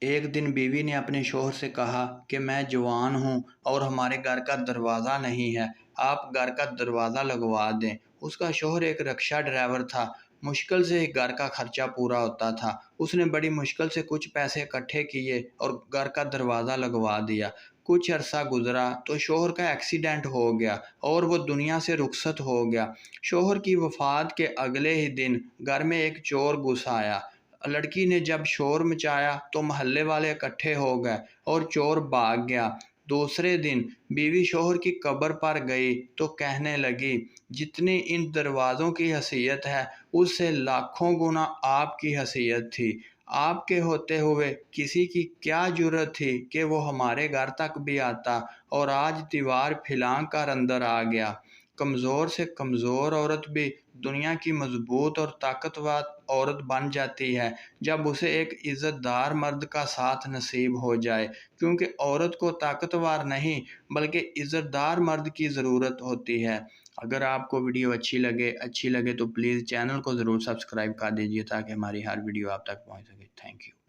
ایک دن بیوی نے اپنے شوہر سے کہا کہ میں جوان ہوں اور ہمارے گھر کا دروازہ نہیں ہے، آپ گھر کا دروازہ لگوا دیں۔ اس کا شوہر ایک رکشہ ڈرائیور تھا، مشکل سے گھر کا خرچہ پورا ہوتا تھا۔ اس نے بڑی مشکل سے کچھ پیسے اکٹھے کیے اور گھر کا دروازہ لگوا دیا۔ کچھ عرصہ گزرا تو شوہر کا ایکسیڈنٹ ہو گیا اور وہ دنیا سے رخصت ہو گیا۔ شوہر کی وفات کے اگلے ہی دن گھر میں ایک چور گھس آیا۔ لڑکی نے جب شور مچایا تو محلے والے اکٹھے ہو گئے اور چور بھاگ گیا۔ دوسرے دن بیوی شوہر کی قبر پر گئی تو کہنے لگی، جتنی ان دروازوں کی حیثیت ہے اس سے لاکھوں گنا آپ کی حیثیت تھی۔ آپ کے ہوتے ہوئے کسی کی کیا جرأت تھی کہ وہ ہمارے گھر تک بھی آتا، اور آج دیوار پھلانگ کر اندر آ گیا۔ کمزور سے کمزور عورت بھی دنیا کی مضبوط اور طاقتور عورت بن جاتی ہے جب اسے ایک عزت دار مرد کا ساتھ نصیب ہو جائے، کیونکہ عورت کو طاقتور نہیں بلکہ عزت دار مرد کی ضرورت ہوتی ہے۔ اگر آپ کو ویڈیو اچھی لگے تو پلیز چینل کو ضرور سبسکرائب کر دیجیے تاکہ ہماری ہر ویڈیو آپ تک پہنچ سکے۔ Thank you.